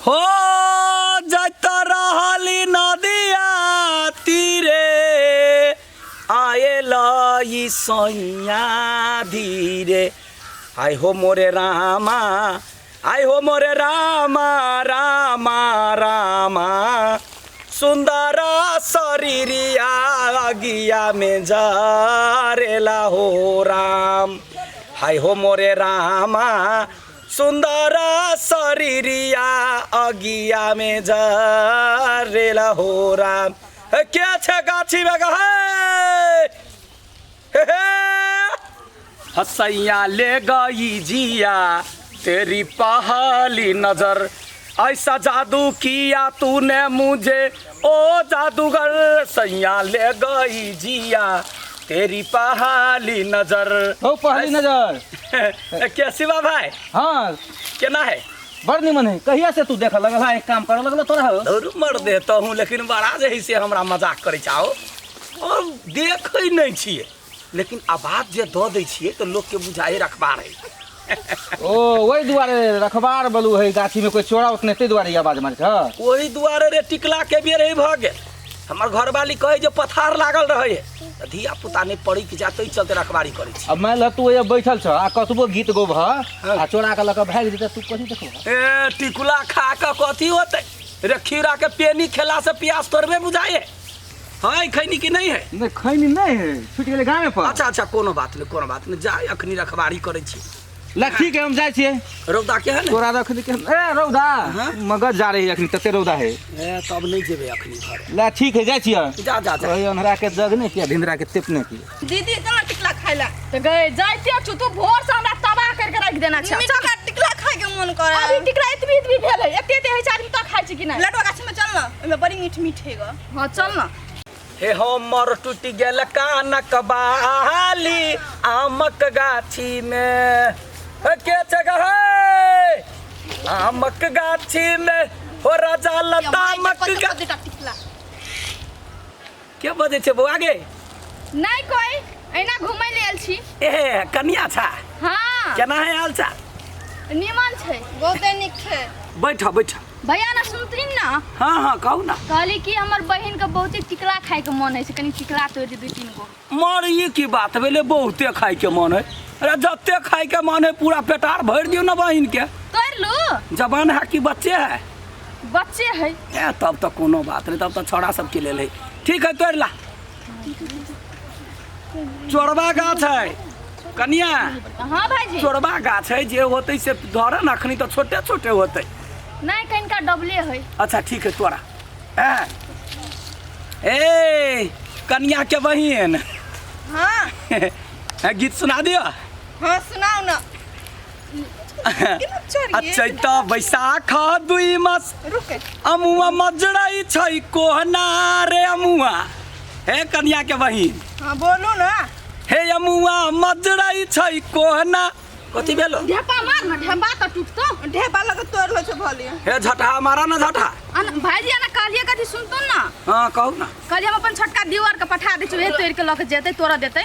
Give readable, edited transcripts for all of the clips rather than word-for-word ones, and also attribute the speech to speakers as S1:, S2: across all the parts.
S1: हो जत रहली नदिया तीरे आयल ई सैया धीरे आय हो मोरे रामा आय हो मोरे रामा रामा रामा सुंदर शरीरिया अगिया में जारेला हो राम हाय हो मोरे रामा सुंदर शरीरिया अगिया में जारेला हो राम। क्या छे गाछी में हसैया ले गई जिया तेरी पहली नजर ऐसा जादू किया तूने मुझे ओ जादूगर सैया ले गई जिया तेरी पहली नजर।
S2: हो पहली नजर
S1: कैसी बा भाई?
S2: हाँ
S1: केना है?
S2: बड़ निमन है। कहिया से तू देख लगल है एक काम करे लगल तोरा हो?
S1: और मर देता हूँ लेकिन बड़ा जही से हमरा मजाक करे चाहो और देख नहीं छिए लेकिन आवाज जे दो दे छिए तो लोग के बुझाए रखबा रहे
S2: ओ वही दुआरे रखबार बलू है गाछी में कोई चोरा उतने ते दुआरे आवाज मारे छ
S1: वही दुआरे रे टिकला के बेर ही भ गेल। हमर घरवाली कहे जो पथार लागल रहे है धिया पुता नहीं पड़ी कि जाते ही चलते रखबारी करे छी।
S2: अब मैं ल तू ये बैठल छ आ कतबो गीत गोब आ चोरा के लक भाग जेते तू कथि देखो
S1: ए टिकुला खा के कथि होते रे खीरा के पेनी खेला से प्यास तोरबे बुझाए है खैनी कि नहीं है?
S2: नहीं खैनी नहीं है छूट गेले गांव में पर।
S1: अच्छा कोनो बात नहीं जाय अखनी रखबारी करे छी।
S2: ला ठीक है हम जाय छिए।
S1: रौदा के है
S2: तोरा रख दे के ए रौदा मगज जा रही है अखनी तते रौदा है
S1: ए तब नहीं जेबे अखनी घर।
S2: ला ठीक है जाय छिए।
S1: जा जा जा
S2: ओही अनहरा के जगने के भिंदरा के टिपने की
S3: दीदी चला टिकला खाइला
S4: तो गए जाइते छु तू भोर से हमरा तबाह करके रख देना छ।
S3: मीठा का टिकला खाए के मन करे
S4: अभी टिकला इतनी भेल है एते एते है चार तो खाइ छी कि नहीं?
S3: लटवा गाछ में चल ना ओमे बड़ी मीठ मीठ है ग।
S4: हां चल ना।
S1: हे हमर टूट गेल कानक बाली आमक गाछी में के जगह है आमक गाछी में हो राजा लतामक
S3: टिकला
S1: के बजे छे बौ आगे
S4: नहीं कोई एना घुमै लेल छी।
S1: ए कन्या छा
S4: हां
S1: केना है हाल चाल?
S4: निमन छै
S3: बहुते निक छै।
S1: बैठा बैठा
S4: भैया ना सुनथिन ना
S1: हाँ कहू ना।
S4: कहली कि हमर बहन के बहुते टिकला खाए के मन है से कनी टिकला तोड़ दे 2-3 गो।
S1: मार ये की बात भेले बहुते खाए के मन है अरे जत्ते खाए के मन है पूरा पेटार भर दियो ना बहन के।
S4: तोड़ लो
S1: जवान है कि बच्चे है?
S4: बच्चे है।
S1: ए तब तो कोनो बात नहीं तब तो छोड़ा सब के ले ले ठीक है तोड़ ला। चोरबा गाछ है कन्या।
S4: हां भाईजी
S1: चोरबा गाछ है जे होते से धरन अखनी तो छोटे छोटे होते
S4: नहीं कनका डबले है।
S1: अच्छा ठीक है तोरा ए कन्या के बहन
S3: हां
S1: गीत सुना दियो।
S3: हां सुनाओ ना।
S1: अच्छा तो बैसाख 2 मास
S3: रुके
S1: अमुआ मजड़ाई छै कोहना रे अमुआ हे कन्या के बहन।
S3: हां बोलू ना।
S1: हे अमुआ मजड़ाई छै कोहना कथि भेलो?
S4: ढेपा मार ना ढेपा तो टूटतो
S3: ढेबा लगे तोड़ लो छ भले।
S1: हे झटा मारा ना झटा।
S4: भाईजी ना कालिया कथि सुनतो ना।
S1: हां कहू ना।
S4: कल हम अपन छोटका दीवार के पठा दे छु ए तोड़ के लक जेते तोरा देते।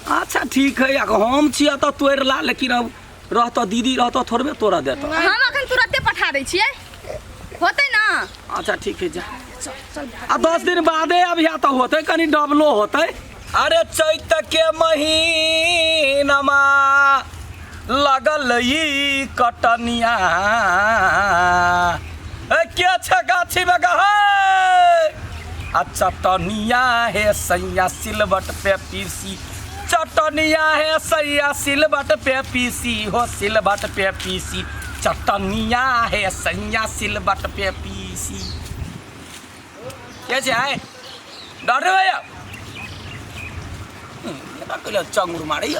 S1: अच्छा ठीक है हम छिया तो तोड़ ला लेकिन अब रहतो दीदी रहतो थोड़बे तोरा देतो।
S4: हम अखन तुरंते पठा दे छिए होते ना।
S1: अच्छा ठीक है जा
S4: चल
S1: आ 10 दिन बादे अब या तो होते कनी डबलो होते। अरे चैत के महीनमा लगल ई कटनिया के छ गाछी में गहे आ चटनिया है सैया सिलबट पे पीसी चटनिया है सैया सिलबट पे पीसी हो सिलबट पे पीसी चटनिया है सैया सिलबट पे पीसी। कैसे है डर रहे भैया पहले चंगुर मारी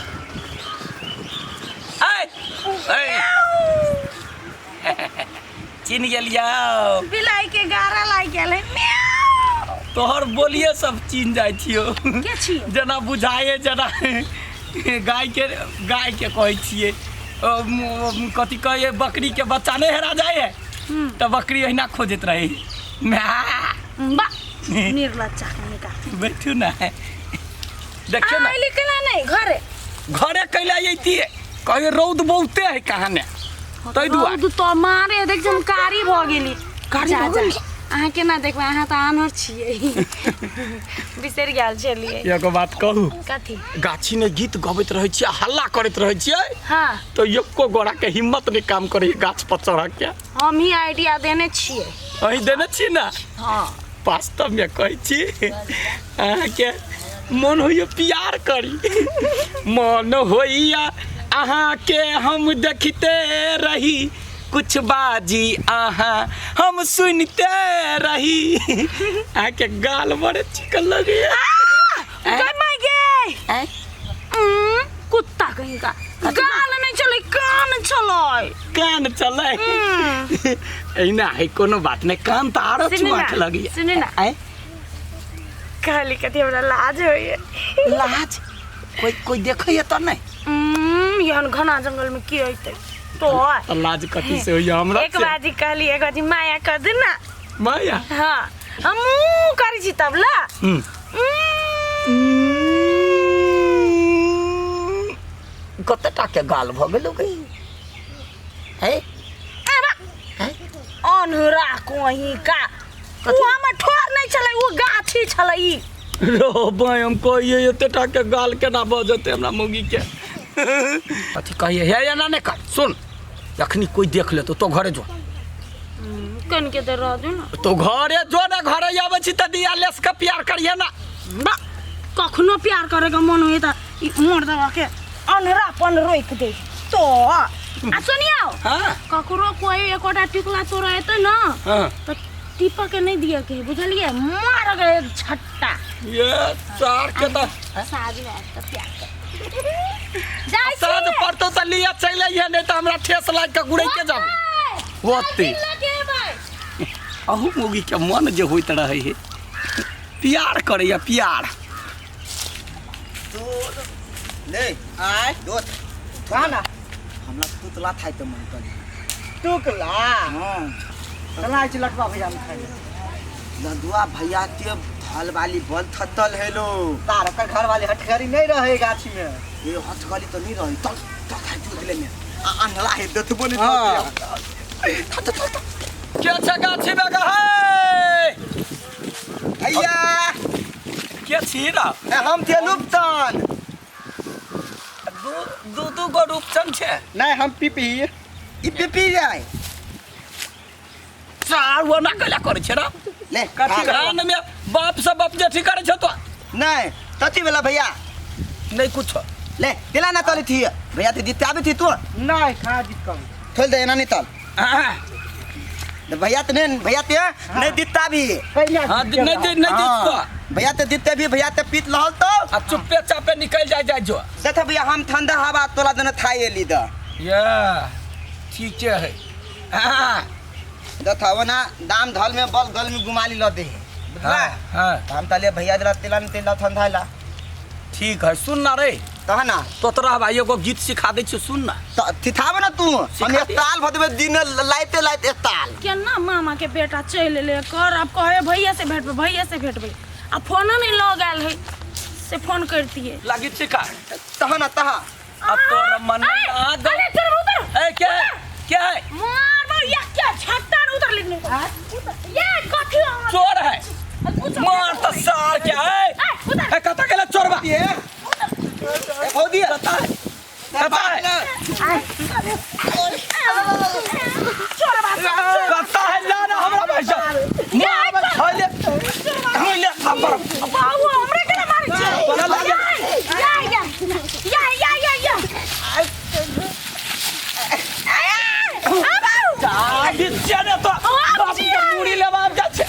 S1: चिन्ह गेलिया
S3: बिलाई के गारा लाग गेलै
S1: तोहर बोलिए सब चिन्ह जाय छियो
S4: के छी
S1: जना बुझाए जना गाय के कहै छिए कथी कहे बकरी के बच्चा नहीं हेरा जाए तो बकरी अहिना खोजत रहे
S4: बा निर्लज्जा निका
S1: बैठू ना देखियो ना
S4: निकला नहीं घरे
S1: घरे कैला अइती कहे रौद बहुते है कहाँ ने तै दुआ
S4: तू तो मारे देख हम कारी भ गेली
S1: कारी भ गेली?
S4: अहाँ केना देखबै अहाँ तऽ आन्हर छियै बिसरि गेल छलियै
S1: एगो बात कहू
S4: कथी
S1: गाछी में गीत गबैत रहै छियै हल्ला करैत रहै छियै
S4: हाँ
S1: तो एको गोरा के हिम्मत नहीं काम करे गाछ पर चढ़ के
S4: हम ही आइडिया देने छियै
S1: अही देने छी ना
S4: हाँ
S1: वास्तव में कहै छी अहाँ के मन होइए प्यार करी मन होइया अहाँ के हम देखते रही कुछ बाजी अहाँ हम सुनते रही अहाँ के गाल बड़े चिकन लगे
S4: कुत्ता कहीं का गाल नहीं चले कान चले
S1: कान चले ऐना है कोनो बात नहीं कान तो आरो चुआट लगी
S4: सुने ना कहली कथी हमरा लाज होइए
S1: लाज कोई देखे तो नहीं
S4: यहाँ घना जंगल में की होते तो
S1: लाज कथी से होइए हमरा
S4: एक बाजी कहली एक बाजी माया कर दे ना
S1: माया
S4: हाँ हम करी छी तब ला
S1: कतटा के गाल भ गेल गई है
S4: अनहरा कोही का वो हम ठोर नहीं चले वो गाछी चले ई
S1: रो भाई हम कहिए एतेटा के गाल केना बजते हमरा मुगी के अथी कहिए हे या ना ने कर सुन अखनी कोई देख ले तो घरे जो
S4: कन के दे रह दू ना
S1: तो घरे जो ना घरे आबै छी त दिया लेस के प्यार करिए ना
S4: बा कखनो प्यार करे का मन होई त मोर दवा के अनहरापन रोक दे तो आ सुनियो
S1: हां
S4: ककरो कोई एकोटा टिकला तोरा एते ना
S1: हां
S4: तो टिपा के नहीं दिया के बुझलिए मार गए छट्टा
S1: ये चार के त
S4: शादी में तो प्यार कर जाई
S1: साद पड़तो त लिया चले ये नहीं त हमरा ठेस लाग के गुड़ै के जाब ओते अहू मुगी के मन जे होइत रहे है प्यार करे या प्यार
S2: ले आय दोस्त खाना हमरा तुतला खाइ त मन करे तुकला हां चला छी लटवा भैया में खाइ लदुआ भैया के फल वाली बल थतल हेलो तार का घर वाले हटकरी नहीं रहे गाछी में ये हटकरी तो नहीं रही तल तल खाइ दूध ले में अनला है दतबो नहीं
S1: के छ गाछी में है
S2: भैया
S1: के छीरा
S2: हम थे लुप्तन
S1: दू गो रूपचन छे
S2: नहीं हम पीपी ई पीपी जाय
S1: चार वो ना गला करे छे ना
S2: ले
S1: कथी घरान में बाप से बाप जेठी करे छ तो
S2: नहीं तती वाला भैया
S1: नहीं कुछ
S2: ले दिला ना तली थी भैया ते दिते आबे थी तू नहीं खा जीत कम थोल दे ना नहीं तल भैया ते नहीं दिता भी
S1: हां नहीं तो
S2: भैया ते दिते भी भैया ते पीत लहल तो
S1: अब चुप्पे चापे निकल जाए जो
S2: देख भैया हम ठंडा हवा तोला देना थाई ली द
S1: या ठीक है हां
S2: दथाव ना दाम धल में बल गल में गुमाली ल दे
S1: हां हां
S2: हम तले भैया दिला तिला न तिला ठंडा ला
S1: ठीक है सुन ना रे
S2: कहा ना
S1: तो तोरा भाई को गीत सिखा दे छी सुन ना
S2: थिथाव ना तू हम एक ताल भदबे दिन लाइते लाइते एक ताल
S4: केना मामा के बेटा चल ले कर अब कहे भैया से भेटबे अब फोन नहीं लगाल है से फोन करती है
S1: लगी सिखा
S2: तहा ना तहा
S1: अब तोर मन ना दो
S4: अरे फिर उधर
S1: ए क्या है
S4: मार या क्या छट्टा उधर लिखने को ये कथी
S1: चोर है मार तो सार क्या है ए कता केला चोरबा
S2: हो दिया
S1: कता है कता है लाना हमरा पैसा मार छोले ले खबर
S4: बाबू हमरे के मारे छे
S1: बड़ा लागे
S4: या
S1: आगे चले तो बाप के मुड़ी ले बाप जा छे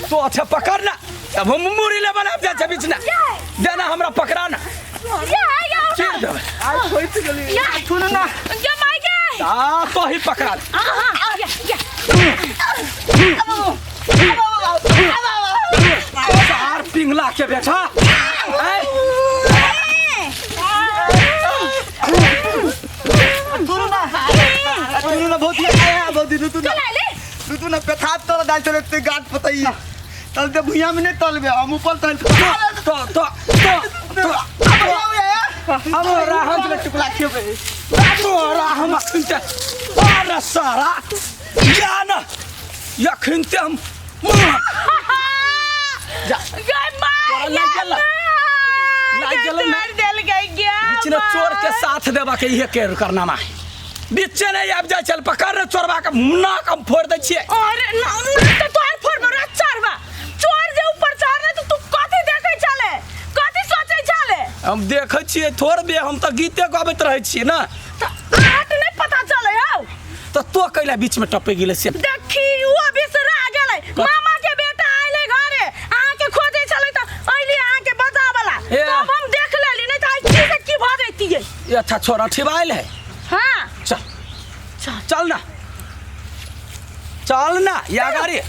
S1: तो अच्छा पकड़ना अब हम मुड़ी ले बना जा छे बीच ना देना हमरा पकड़ाना चल दे
S2: आज कोई तो गली
S4: या
S2: सुन ना
S4: या माइके
S1: तो ही पकड़ा चार पिंगला के बेटा
S2: तू ना बहुत आया बहुत दिन तू ना पेथाप तो डाल चले ते गाट पतई तल दे भुइया में नहीं तलबे हम ऊपर तल तो
S1: हमरा हम के टुकला खेबे तोरा हम खिंते अरे सारा या ना या खिंते हम जा
S4: गई मां
S1: लाई गेल ना
S4: दिल गई गया
S1: बीच में चोर के साथ देबा के ये केर करना मा बीच नहीं आब जा चल पकड़ रे चोरबा के मुन्ना कम फोड़ दे छिए
S4: अरे ना तो तोर फोड़ मरा चारवा चोर जे ऊपर चढ़ रहे तो तू कथि देखे चले कथि सोचे चले
S1: हम देखे छिए थोड़ बे हम तो गीते गाबैत रहे छिए ना
S4: तो आट नहीं पता चले आओ
S1: तो कैला बीच में टपे गेले से
S4: देखी वो बिसरा गेले मामा के बेटा आइले घरे आहा के खोजे चले तो आइले आहा के बता वाला
S1: ए।
S4: तब हम देख लेली नहीं तो आई से की भ जैती है
S1: ये अच्छा छोरा ठिबाइल है
S4: हां
S1: चल चल ना या गाड़ी